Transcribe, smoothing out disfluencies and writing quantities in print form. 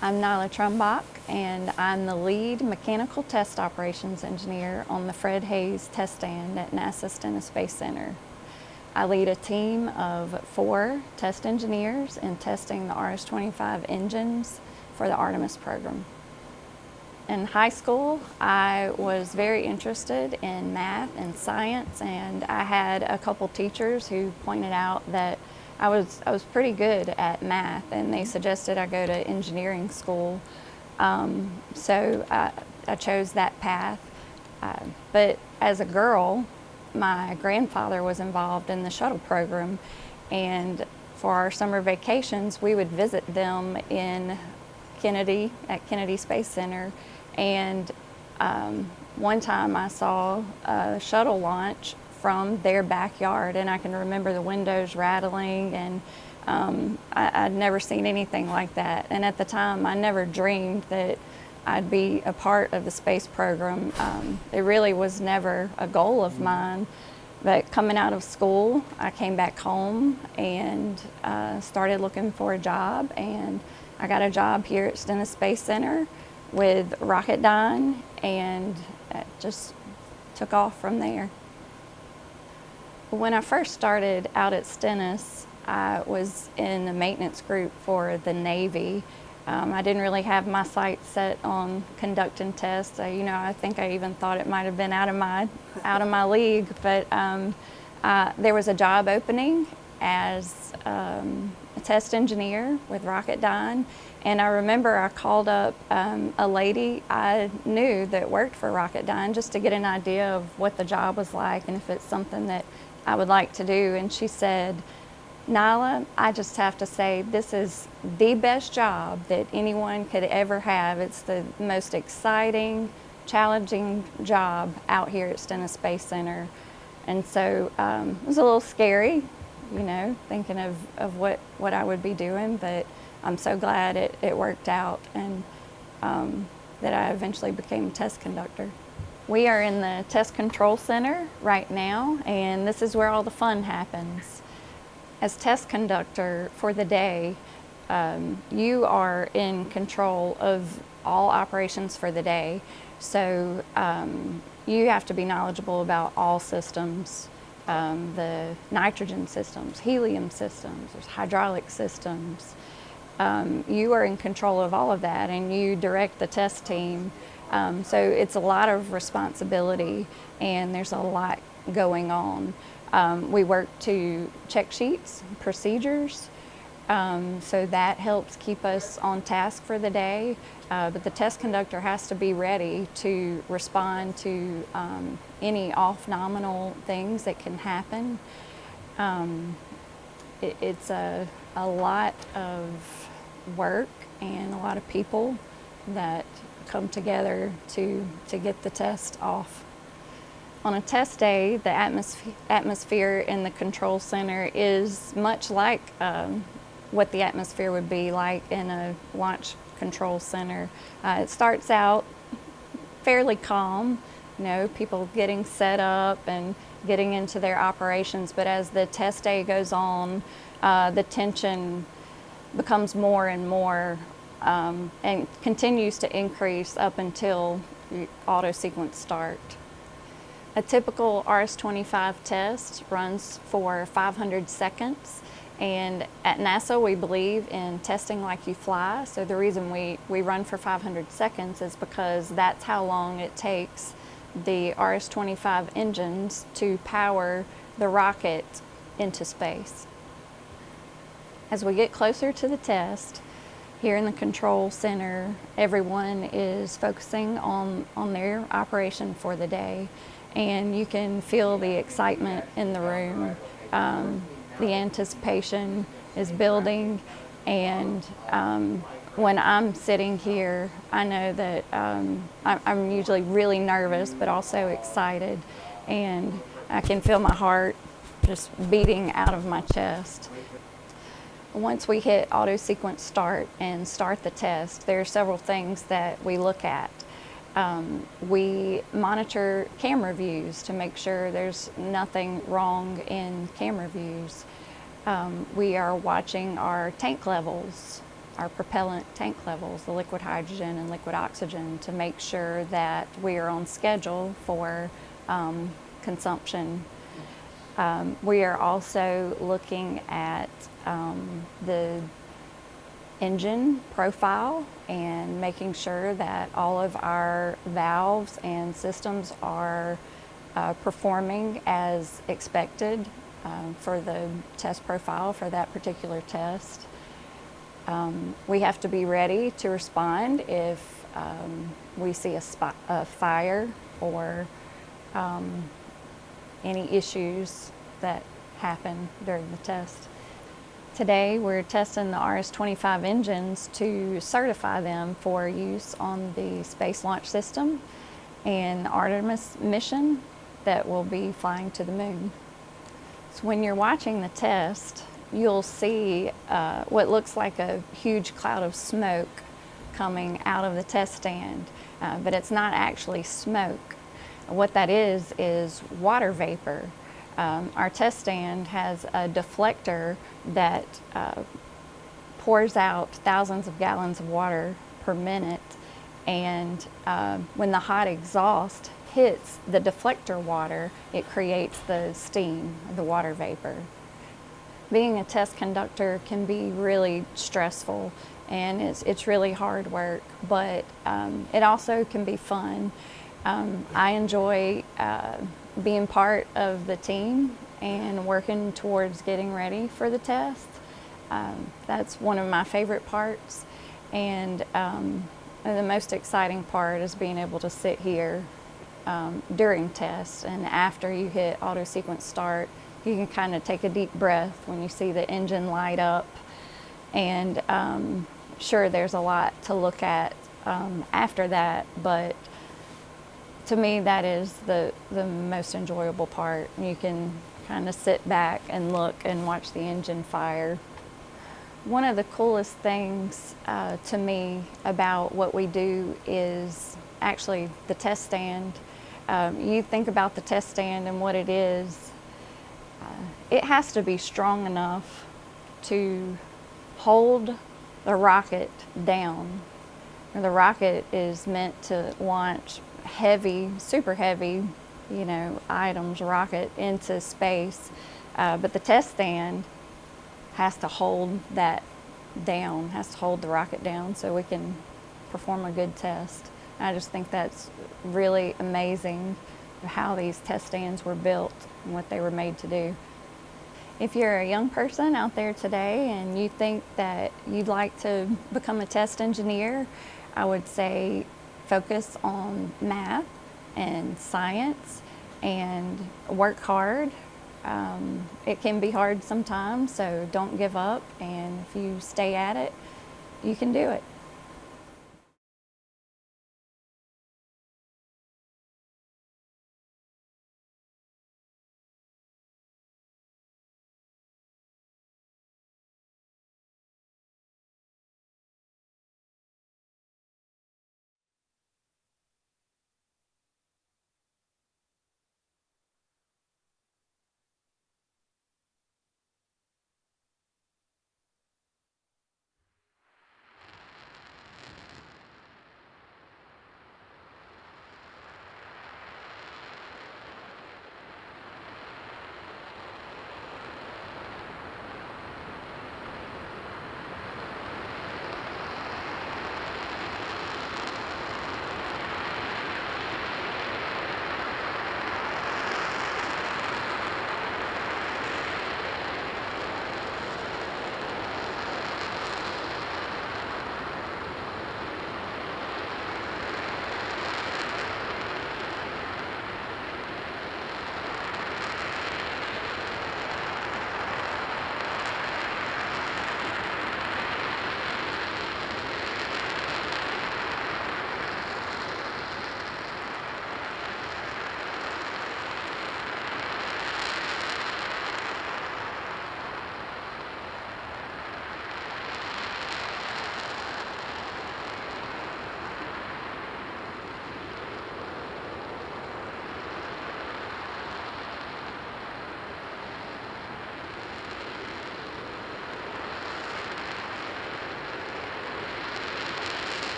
I'm Nyla Trumbach, and I'm the lead mechanical test operations engineer on the Fred Haise Test Stand at NASA Stennis Space Center. I lead a team of 4 test engineers in testing the RS-25 engines for the Artemis program. In high school, I was very interested in math and science, and I had a couple teachers who pointed out that I was pretty good at math, and they suggested I go to engineering school. So I chose that path. But as a girl, my grandfather was involved in the shuttle program, and for our summer vacations, we would visit them in Kennedy, at Kennedy Space Center. And one time I saw a shuttle launch from their backyard, and I can remember the windows rattling, and I'd never seen anything like that. And at the time, I never dreamed that I'd be a part of the space program. It really was never a goal of mine. But coming out of school, I came back home and started looking for a job, and I got a job here at Stennis Space Center with Rocketdyne, and it just took off from there. When I first started out at Stennis, I was in the maintenance group for the Navy. I didn't really have my sights set on conducting tests. I think I even thought it might have been out of my league. But there was a job opening as a test engineer with Rocketdyne, and I remember I called up a lady I knew that worked for Rocketdyne just to get an idea of what the job was like and if it's something that I would like to do. And she said, "Nyla, I just have to say this is the best job that anyone could ever have. It's the most exciting, challenging job out here at Stennis Space Center." And so it was a little scary, thinking of what I would be doing, but I'm so glad it worked out, and that I eventually became a test conductor. We are in the Test Control Center right now, and this is where all the fun happens. As test conductor for the day, you are in control of all operations for the day. So you have to be knowledgeable about all systems, the nitrogen systems, helium systems, there's hydraulic systems. You are in control of all of that, and you direct the test team. So it's a lot of responsibility, and there's a lot going on. We work to check sheets, procedures, so that helps keep us on task for the day. But the test conductor has to be ready to respond to any off-nominal things that can happen. It's a lot of work and a lot of people that come together to get the test off. On a test day, the atmosphere in the control center is much like what the atmosphere would be like in a launch control center. It starts out fairly calm, people getting set up and getting into their operations, but as the test day goes on, the tension becomes more and more and continues to increase up until auto sequence start. A typical RS-25 test runs for 500 seconds, and at NASA we believe in testing like you fly. So the reason we run for 500 seconds is because that's how long it takes the RS-25 engines to power the rocket into space. As we get closer to the test, here in the control center, everyone is focusing on their operation for the day, and you can feel the excitement in the room. The anticipation is building, and when I'm sitting here, I know that I'm usually really nervous, but also excited, and I can feel my heart just beating out of my chest. Once we hit auto sequence start and start the test, there are several things that we look at. We monitor camera views to make sure there's nothing wrong in camera views. We are watching our tank levels our propellant tank levels, the liquid hydrogen and liquid oxygen, to make sure that we are on schedule for consumption. We are also looking at the engine profile and making sure that all of our valves and systems are performing as expected for the test profile for that particular test. We have to be ready to respond if we see a fire or any issues that happen during the test. Today we're testing the RS-25 engines to certify them for use on the Space Launch System and the Artemis mission that will be flying to the moon. So when you're watching the test, you'll see what looks like a huge cloud of smoke coming out of the test stand, but it's not actually smoke. What that is water vapor. Our test stand has a deflector that pours out thousands of gallons of water per minute, and when the hot exhaust hits the deflector water, it creates the steam, the water vapor. Being a test conductor can be really stressful, and it's really hard work, but it also can be fun. I enjoy being part of the team and working towards getting ready for the test. That's one of my favorite parts, and the most exciting part is being able to sit here during tests, and after you hit auto sequence start, you can kind of take a deep breath when you see the engine light up. And sure, there's a lot to look at after that, but to me that is the most enjoyable part. You can kind of sit back and look and watch the engine fire. One of the coolest things to me about what we do is actually the test stand. You think about the test stand and what it is. It has to be strong enough to hold the rocket down. The rocket is meant to launch heavy, super heavy, items, rocket into space, but the test stand has to hold that down, has to hold the rocket down so we can perform a good test. I just think that's really amazing how these test stands were built and what they were made to do. If you're a young person out there today and you think that you'd like to become a test engineer, I would say focus on math and science and work hard. It can be hard sometimes, so don't give up, and if you stay at it, you can do it.